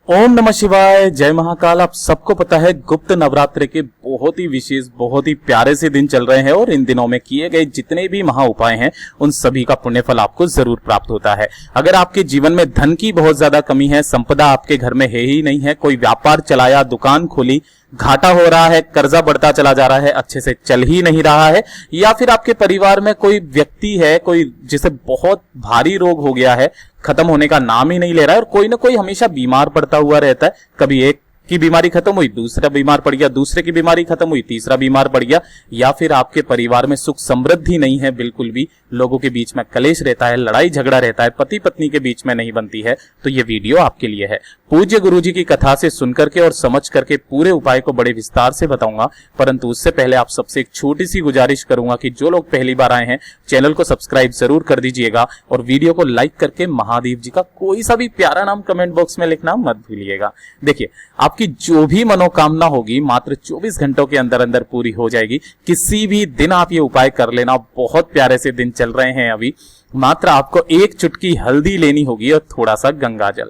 ओम नमः शिवाय, जय महाकाल। आप सबको पता है गुप्त नवरात्रि के बहुत ही विशेष, बहुत ही प्यारे से दिन चल रहे हैं और इन दिनों में किए गए जितने भी महा उपाय हैं उन सभी का पुण्य फल आपको जरूर प्राप्त होता है। अगर आपके जीवन में धन की बहुत ज्यादा कमी है, संपदा आपके घर में है ही नहीं है, कोई व्यापार चलाया, दुकान खोली, घाटा हो रहा है, कर्जा बढ़ता चला जा रहा है, अच्छे से चल ही नहीं रहा है, या फिर आपके परिवार में कोई व्यक्ति है, कोई जिसे बहुत भारी रोग हो गया है, खत्म होने का नाम ही नहीं ले रहा है और कोई ना कोई हमेशा बीमार पड़ता हुआ रहता है। कभी एक की बीमारी खत्म हुई, दूसरा बीमार पड़ गया, दूसरे की बीमारी खत्म हुई, तीसरा बीमार पड़ गया, या फिर आपके परिवार में सुख समृद्धि नहीं है, बिल्कुल भी लोगों के बीच में कलेश रहता है, लड़ाई झगड़ा रहता है, पति पत्नी के बीच में नहीं बनती है, तो ये वीडियो आपके लिए है। पूज्य गुरुजी की कथा से सुनकर के और समझ करके पूरे उपाय को बड़े विस्तार से बताऊंगा, परंतु उससे पहले आप सबसे एक छोटी सी गुजारिश करूंगा कि जो लोग पहली बार आए हैं चैनल को सब्सक्राइब जरूर कर दीजिएगा और वीडियो को लाइक करके महादेव जी का कोई सा भी प्यारा नाम कमेंट बॉक्स में लिखना मत भूलिएगा। देखिए, आपकी जो भी मनोकामना होगी मात्र 24 घंटों के अंदर अंदर पूरी हो जाएगी। किसी भी दिन आप ये उपाय कर लेना। बहुत प्यारे से दिन चल रहे हैं अभी। मात्र आपको एक चुटकी हल्दी लेनी होगी और थोड़ा सा गंगा जल।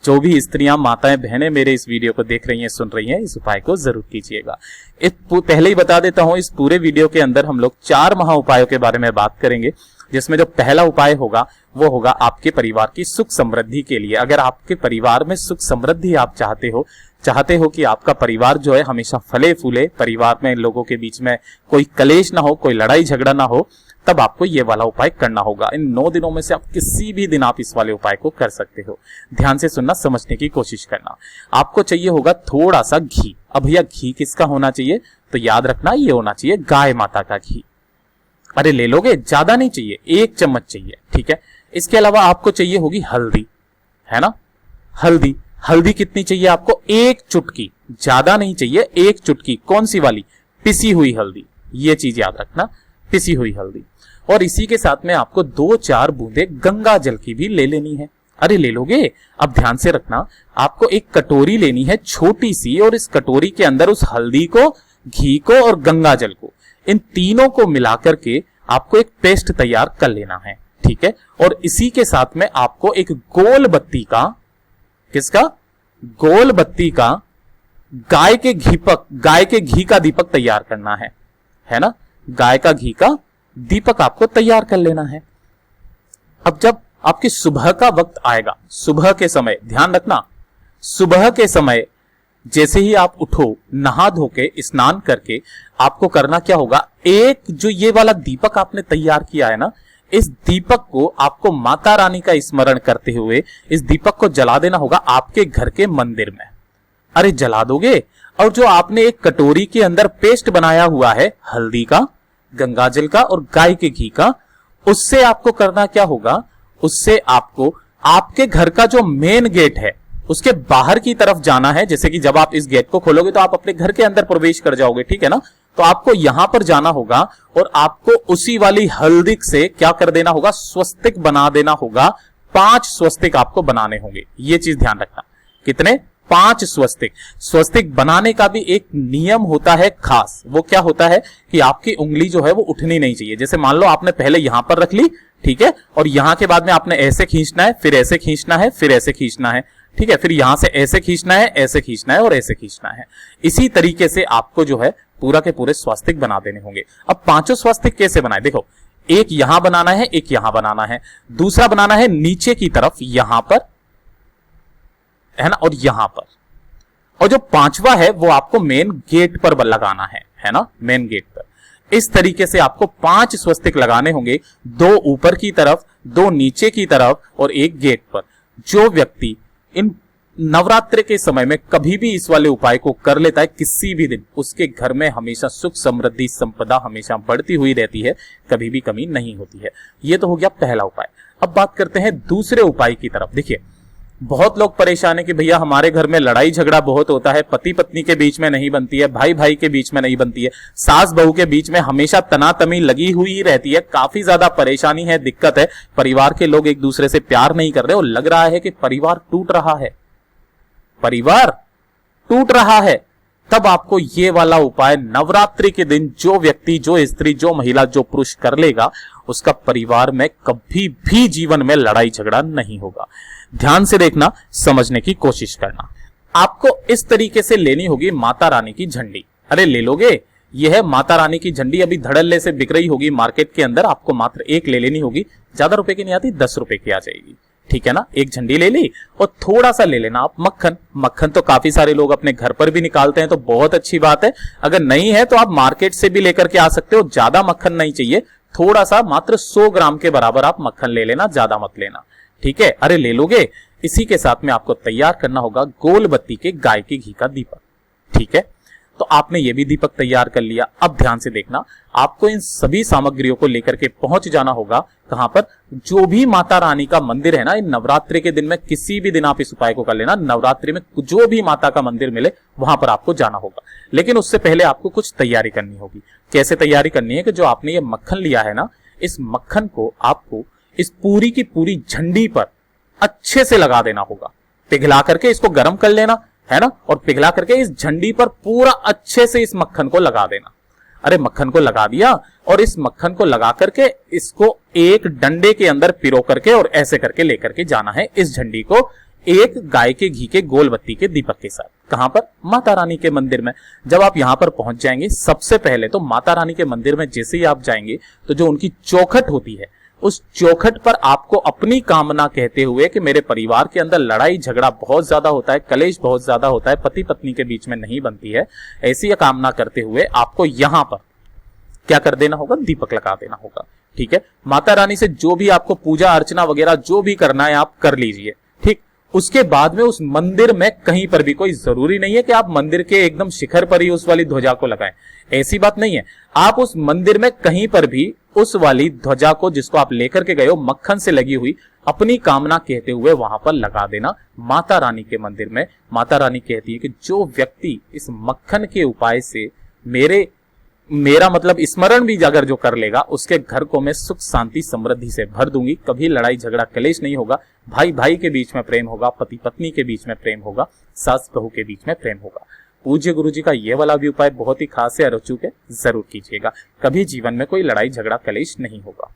जो भी स्त्रियां, माताएं, बहनें मेरे इस वीडियो को देख रही हैं, सुन रही हैं, इस उपाय को जरूर कीजिएगा। पहले ही बता देता हूं, इस पूरे वीडियो के अंदर हम लोग 4 महा उपायों के बारे में बात करेंगे, जिसमें जो पहला उपाय होगा वो होगा आपके परिवार की सुख समृद्धि के लिए। अगर आपके परिवार में सुख समृद्धि आप चाहते हो कि आपका परिवार जो है हमेशा फले फूले, परिवार में लोगों के बीच में कोई कलेश ना हो, कोई लड़ाई झगड़ा ना हो, तब आपको ये वाला उपाय करना होगा। इन 9 दिनों में से आप किसी भी दिन आप इस वाले उपाय को कर सकते हो। ध्यान से सुनना, समझने की कोशिश करना। आपको चाहिए होगा थोड़ा सा घी। अब भैया घी किसका होना चाहिए? तो याद रखना, ये होना चाहिए गाय माता का घी। अरे ले लोगे, ज्यादा नहीं चाहिए, 1 चम्मच चाहिए, ठीक है। इसके अलावा आपको चाहिए होगी हल्दी, है ना। हल्दी कितनी चाहिए आपको? 1 चुटकी, ज्यादा नहीं चाहिए, 1 चुटकी। कौन सी वाली? पिसी हुई हल्दी। ये चीज याद रखना, पिसी हुई हल्दी। और इसी के साथ में आपको 2-4 बूंदे गंगा जल की भी ले लेनी है। अरे ले लोगे? अब ध्यान से रखना, आपको एक कटोरी लेनी है छोटी सी, और इस कटोरी के अंदर उस हल्दी को, घी को और गंगा जल को, इन तीनों को मिलाकर के आपको एक पेस्ट तैयार कर लेना है, ठीक है। और इसी के साथ में आपको एक गोल बत्ती का, किसका? गोल बत्ती का गाय के घी का दीपक तैयार करना है ना। गाय का घी का दीपक आपको तैयार कर लेना है। अब जब आपकी सुबह का वक्त आएगा, सुबह के समय, ध्यान रखना, सुबह के समय जैसे ही आप उठो, नहा धो के स्नान करके आपको करना क्या होगा? एक जो ये वाला दीपक आपने तैयार किया है ना, इस दीपक को आपको माता रानी का स्मरण करते हुए इस दीपक को जला देना होगा आपके घर के मंदिर में। अरे जला दोगे? और जो आपने एक कटोरी के अंदर पेस्ट बनाया हुआ है हल्दी का, गंगाजल का और गाय के घी का, उससे आपको करना क्या होगा? उससे आपको आपके घर का जो मेन गेट है उसके बाहर की तरफ जाना है। जैसे कि जब आप इस गेट को खोलोगे तो आप अपने घर के अंदर प्रवेश कर जाओगे, ठीक है ना। तो आपको यहां पर जाना होगा और आपको उसी वाली हल्दी से क्या कर देना होगा? स्वस्तिक बना देना होगा। 5 स्वस्तिक आपको बनाने होंगे। ये चीज ध्यान रखना। कितने? 5 स्वस्तिक। स्वस्तिक बनाने का भी एक नियम होता है खास। वो क्या होता है कि आपकी उंगली जो है वो उठनी नहीं चाहिए। जैसे मान लो आपने पहले यहां पर रख ली, ठीक है, और यहां के बाद में आपने ऐसे खींचना है, फिर ऐसे खींचना है, फिर ऐसे खींचना है, ठीक है, फिर यहां से ऐसे खींचना है, ऐसे खींचना है और ऐसे खींचना है। इसी तरीके से आपको जो है पूरा के पूरे स्वास्तिक बना देने होंगे। अब 5 स्वास्तिक कैसे बनाए? देखो, एक यहां बनाना है, एक यहां बनाना है, दूसरा बनाना है नीचे की तरफ यहां पर, है ना, और यहां पर, और जो 5वां है वो आपको मेन गेट पर लगाना है ना, मेन गेट पर। इस तरीके से आपको 5 स्वस्तिक लगाने होंगे, 2 ऊपर की तरफ, 2 नीचे की तरफ और 1 गेट पर। जो व्यक्ति इन नवरात्रि के समय में कभी भी इस वाले उपाय को कर लेता है, किसी भी दिन, उसके घर में हमेशा सुख समृद्धि संपदा हमेशा बढ़ती हुई रहती है, कभी भी कमी नहीं होती है। ये तो हो गया पहला उपाय। अब बात करते हैं दूसरे उपाय की तरफ। देखिए, बहुत लोग परेशान है कि भैया हमारे घर में लड़ाई झगड़ा बहुत होता है, पति पत्नी के बीच में नहीं बनती है, भाई भाई के बीच में नहीं बनती है, सास बहू के बीच में हमेशा तनातनी लगी हुई रहती है, काफी ज्यादा परेशानी है, दिक्कत है, परिवार के लोग एक दूसरे से प्यार नहीं कर रहे और लग रहा है कि परिवार टूट रहा है, परिवार टूट रहा है। तब आपको ये वाला उपाय नवरात्रि के दिन जो व्यक्ति, जो स्त्री, जो महिला, जो पुरुष कर लेगा, उसका परिवार में कभी भी जीवन में लड़ाई झगड़ा नहीं होगा। ध्यान से देखना, समझने की कोशिश करना। आपको इस तरीके से लेनी होगी माता रानी की झंडी। अरे ले लोगे, यह है माता रानी की झंडी, अभी धड़ल्ले से बिक रही होगी मार्केट के अंदर, आपको मात्र एक ले लेनी होगी, ज्यादा रुपए की नहीं आती, 10 रुपए की आ जाएगी, ठीक है ना। एक झंडी ले ली और थोड़ा सा ले लेना आप मक्खन। मक्खन तो काफी सारे लोग अपने घर पर भी निकालते हैं, तो बहुत अच्छी बात है। अगर नहीं है तो आप मार्केट से भी लेकर के आ सकते हो। ज्यादा मक्खन नहीं चाहिए, थोड़ा सा, मात्र 100 ग्राम के बराबर आप मक्खन ले लेना, ज्यादा मत लेना, ठीक है। अरे ले लोगे। इसी के साथ में आपको तैयार करना होगा गोल बत्ती के गाय के घी का दीपक, ठीक है। तो आपने ये भी दीपक तैयार कर लिया। अब ध्यान से देखना, आपको इन सभी सामग्रियों को लेकर के पहुंच जाना होगा कहां पर, जो भी माता रानी का मंदिर है ना, इन नवरात्रि के दिन में किसी भी दिन आप इस उपाय को कर लेना। नवरात्रि में जो भी माता का मंदिर मिले वहां पर आपको जाना होगा। लेकिन उससे पहले आपको कुछ तैयारी करनी होगी। कैसे तैयारी करनी है कि जो आपने ये मक्खन लिया है ना, इस मक्खन को आपको इस पूरी की पूरी झंडी पर अच्छे से लगा देना होगा। पिघला करके इसको गर्म कर लेना है ना, और पिघला करके इस झंडी पर पूरा अच्छे से इस मक्खन को लगा देना। अरे मक्खन को लगा दिया और इस मक्खन को लगा करके इसको एक डंडे के अंदर पिरो करके और ऐसे करके लेकर के जाना है इस झंडी को एक गाय के घी के गोल बत्ती के दीपक के साथ। कहां पर? माता रानी के मंदिर में। जब आप यहां पर पहुंच जाएंगे, सबसे पहले तो माता रानी के मंदिर में जैसे ही आप जाएंगे तो जो उनकी चौखट होती है, उस चौखट पर आपको अपनी कामना कहते हुए कि मेरे परिवार के अंदर लड़ाई झगड़ा बहुत ज्यादा होता है, कलेश बहुत ज्यादा होता है, पति पत्नी के बीच में नहीं बनती है, ऐसी कामना करते हुए आपको यहां पर क्या कर देना होगा? दीपक लगा देना होगा, ठीक है। माता रानी से जो भी आपको पूजा अर्चना वगैरह जो भी करना है आप कर लीजिए, ठीक। उसके बाद में उस मंदिर में कहीं पर भी, कोई जरूरी नहीं है कि आप मंदिर के एकदम शिखर पर ही उस वाली ध्वजा को लगाएं, ऐसी बात नहीं है। आप उस मंदिर में कहीं पर भी उस वाली ध्वजा को, जिसको आप लेकर के गए हो मक्खन से लगी हुई, अपनी कामना कहते हुए वहां पर लगा देना माता रानी के मंदिर में। माता रानी कहती है कि जो व्यक्ति इस मक्खन के उपाय से मेरा मतलब स्मरण भी अगर जो कर लेगा, उसके घर को मैं सुख शांति समृद्धि से भर दूंगी। कभी लड़ाई झगड़ा कलेश नहीं होगा, भाई भाई के बीच में प्रेम होगा, पति पत्नी के बीच में प्रेम होगा, सास बहू के बीच में प्रेम होगा। पूज्य गुरु जी का ये वाला भी उपाय बहुत ही खास है, अचूक है, जरूर कीजिएगा। कभी जीवन में कोई लड़ाई झगड़ा कलेश नहीं होगा।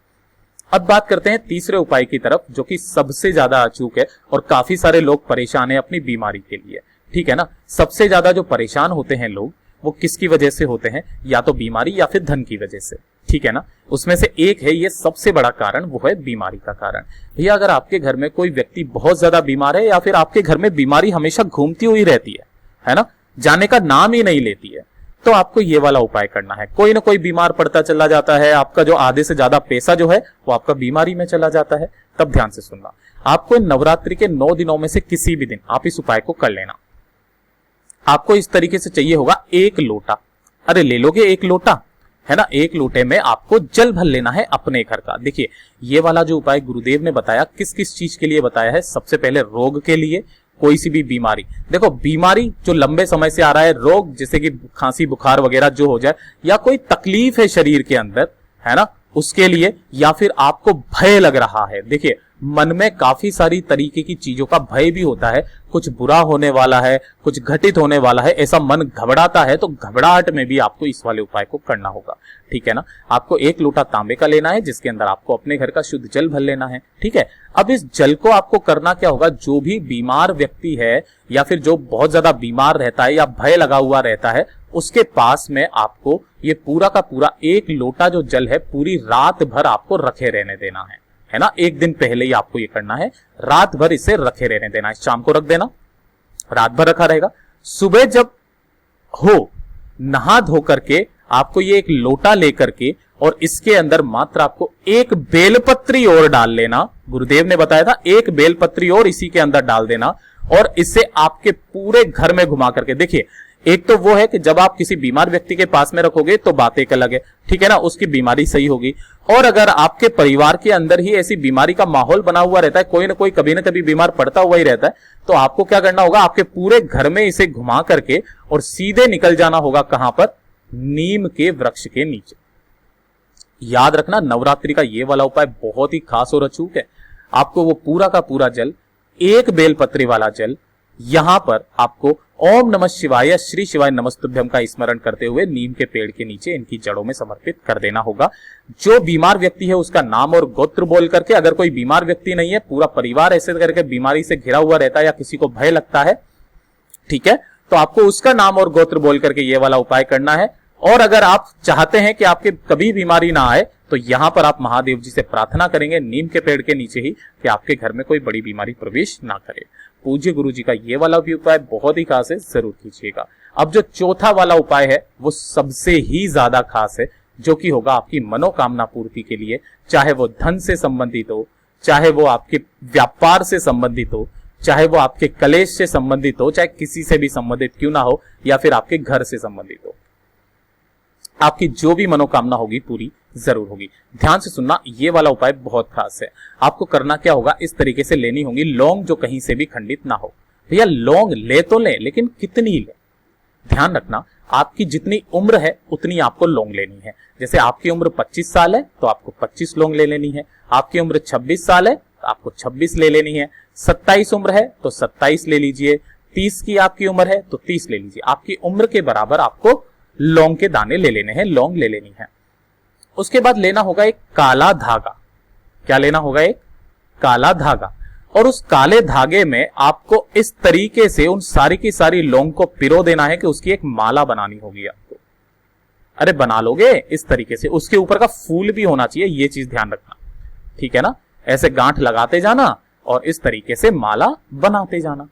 अब बात करते हैं तीसरे उपाय की तरफ, जो कि सबसे ज्यादा अचूक है और काफी सारे लोग परेशान है अपनी बीमारी के लिए, ठीक है ना। सबसे ज्यादा जो परेशान होते हैं लोग, वो किसकी वजह से होते हैं? या तो बीमारी या फिर धन की वजह से, ठीक है ना। उसमें से एक है, ये सबसे बड़ा कारण वो है बीमारी का कारण। भैया अगर आपके घर में कोई व्यक्ति बहुत ज्यादा बीमार है, या फिर आपके घर में बीमारी हमेशा घूमती हुई रहती है ना, जाने का नाम ही नहीं लेती है, तो आपको ये वाला उपाय करना है। कोई ना कोई बीमार पड़ता चला जाता है, आपका जो आधे से ज्यादा पैसा जो है वो आपका बीमारी में चला जाता है। तब ध्यान से सुनना, आपको नवरात्रि के 9 दिनों में से किसी भी दिन आप इस उपाय को कर लेना। आपको इस तरीके से चाहिए होगा 1 लोटा। अरे ले लोगे 1 लोटा, है ना। 1 लोटे में आपको जल भर लेना है अपने घर का। देखिए ये वाला जो उपाय गुरुदेव ने बताया, किस किस चीज के लिए बताया है? सबसे पहले रोग के लिए, कोई सी भी बीमारी। देखो बीमारी जो लंबे समय से आ रहा है, रोग जैसे कि खांसी बुखार वगैरह जो हो जाए, या कोई तकलीफ है शरीर के अंदर, है ना, उसके लिए, या फिर आपको भय लग रहा है। देखिए मन में काफी सारी तरीके की चीजों का भय भी होता है, कुछ बुरा होने वाला है, कुछ घटित होने वाला है, ऐसा मन घबराता है, तो घबराहट में भी आपको इस वाले उपाय को करना होगा, ठीक है ना। आपको 1 लोटा तांबे का लेना है, जिसके अंदर आपको अपने घर का शुद्ध जल भर लेना है, ठीक है। अब इस जल को आपको करना क्या होगा? जो भी बीमार व्यक्ति है, या फिर जो बहुत ज्यादा बीमार रहता है या भय लगा हुआ रहता है, उसके पास में आपको ये पूरा का पूरा 1 लोटा जो जल है, पूरी रात भर आपको रखे रहने देना है ना। 1 दिन पहले ही आपको ये करना है, रात भर इसे रखे रहने देना है। शाम को रख देना, रात भर रखा रहेगा। सुबह जब हो, नहा धो करके आपको ये 1 लोटा लेकर के, और इसके अंदर मात्र आपको 1 बेलपत्री और डाल लेना। गुरुदेव ने बताया था 1 बेलपत्री और इसी के अंदर डाल देना, और इसे आपके पूरे घर में घुमा करके, देखिए एक तो वो है कि जब आप किसी बीमार व्यक्ति के पास में रखोगे तो बात एक अलग है, ठीक है ना, उसकी बीमारी सही होगी। और अगर आपके परिवार के अंदर ही ऐसी बीमारी का माहौल बना हुआ रहता है, कोई ना कोई कभी ना कभी बीमार पड़ता हुआ ही रहता है, तो आपको क्या करना होगा? आपके पूरे घर में इसे घुमा करके और सीधे निकल जाना होगा कहां पर? नीम के वृक्ष के नीचे। याद रखना, नवरात्रि का ये वाला उपाय बहुत ही खास और अचूक है। आपको वो पूरा का पूरा जल, 1 बेलपत्री वाला जल यहां पर आपको ओम नमः शिवाय, श्री शिवाय नमस्तुभ्यम का स्मरण करते हुए नीम के पेड़ के नीचे इनकी जड़ों में समर्पित कर देना होगा। जो बीमार व्यक्ति है उसका नाम और गोत्र बोल करके, अगर कोई बीमार व्यक्ति नहीं है, पूरा परिवार ऐसे करके बीमारी से घिरा हुआ रहता है या किसी को भय लगता है, ठीक है, तो आपको उसका नाम और गोत्र बोल करके ये वाला उपाय करना है। और अगर आप चाहते हैं कि आपके कभी बीमारी ना आए तो यहां पर आप महादेव जी से प्रार्थना करेंगे नीम के पेड़ के नीचे ही कि आपके घर में कोई बड़ी बीमारी प्रवेश ना करे। पूज्य गुरु जी का ये वाला भी उपाय बहुत ही खास है, जरूर कीजिएगा। अब जो चौथा वाला उपाय है वो सबसे ही ज्यादा खास है, जो कि होगा आपकी मनोकामना पूर्ति के लिए, चाहे वो धन से संबंधित हो, चाहे वो आपके व्यापार से संबंधित हो, चाहे वो आपके कलेश से संबंधित हो, चाहे किसी से भी संबंधित क्यों ना हो, या फिर आपके घर से संबंधित हो, आपकी जो भी मनोकामना होगी पूरी जरूर होगी। ध्यान से सुनना, ये वाला उपाय बहुत खास है। आपको करना क्या होगा, इस तरीके से लेनी होगी लौंग जो कहीं से भी खंडित ना हो। भैया लौंग ले तो ले, लेकिन कितनी ले, ध्यान रखना, आपकी जितनी उम्र है उतनी आपको लौंग लेनी है। जैसे आपकी उम्र 25 साल है तो आपको 25 लौंग ले लेनी है, आपकी उम्र 26 साल है तो आपको 26 ले लेनी है, 27 उम्र है तो 27 ले लीजिए, 30 की आपकी उम्र है तो 30 ले लीजिए। आपकी उम्र के बराबर आपको लौंग के दाने ले लेने हैं, लौंग ले लेनी है। उसके बाद लेना होगा एक काला धागा। क्या लेना होगा, एक काला धागा, और उस काले धागे में आपको इस तरीके से उन सारी की सारी लौंग को पिरो देना है कि उसकी एक माला बनानी होगी आपको। अरे बना लोगे इस तरीके से, उसके ऊपर का फूल भी होना चाहिए, ये चीज ध्यान रखना, ठीक है ना। ऐसे गांठ लगाते जाना और इस तरीके से माला बनाते जाना।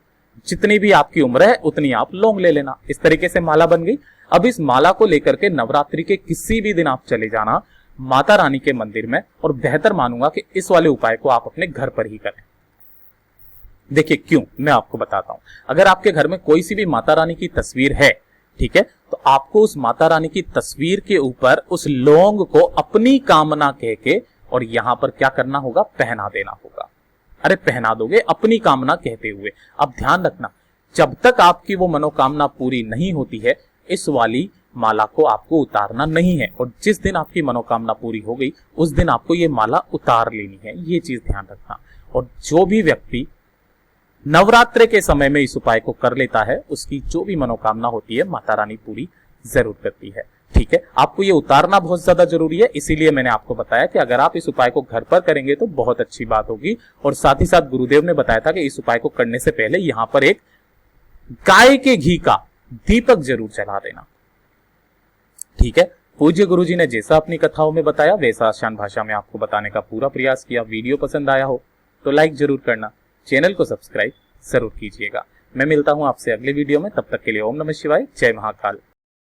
जितनी भी आपकी उम्र है उतनी आप लौंग ले लेना। इस तरीके से माला बन गई। अब इस माला को लेकर के नवरात्रि के किसी भी दिन आप चले जाना माता रानी के मंदिर में, और बेहतर मानूंगा कि इस वाले उपाय को आप अपने घर पर ही करें। देखिए क्यों, मैं आपको बताता हूं। अगर आपके घर में कोई सी भी माता रानी की तस्वीर है, ठीक है, तो आपको उस माता रानी की तस्वीर के ऊपर उस लौंग को अपनी कामना कह के और यहां पर क्या करना होगा, पहना देना होगा। अरे पहना दोगे अपनी कामना कहते हुए। अब ध्यान रखना, जब तक आपकी वो मनोकामना पूरी नहीं होती है इस वाली माला को आपको उतारना नहीं है, और जिस दिन आपकी मनोकामना पूरी हो गई उस दिन आपको ये माला उतार लेनी है, ये चीज ध्यान रखना। और जो भी व्यक्ति नवरात्रि के समय में इस उपाय को कर लेता है उसकी जो भी मनोकामना होती है माता रानी पूरी जरूर करती है, ठीक है। आपको ये उतारना बहुत ज्यादा जरूरी है, इसीलिए मैंने आपको बताया कि अगर आप इस उपाय को घर पर करेंगे तो बहुत अच्छी बात होगी। और साथ ही साथ गुरुदेव ने बताया था कि इस उपाय को करने से पहले यहां पर एक गाय के घी का दीपक जरूर जला देना, ठीक है। पूज्य गुरुजी ने जैसा अपनी कथाओं में बताया वैसा आसान भाषा में आपको बताने का पूरा प्रयास किया। वीडियो पसंद आया हो तो लाइक जरूर करना, चैनल को सब्सक्राइब जरूर कीजिएगा। मैं मिलता हूं आपसे अगले वीडियो में, तब तक के लिए ओम नमः शिवाय, जय महाकाल।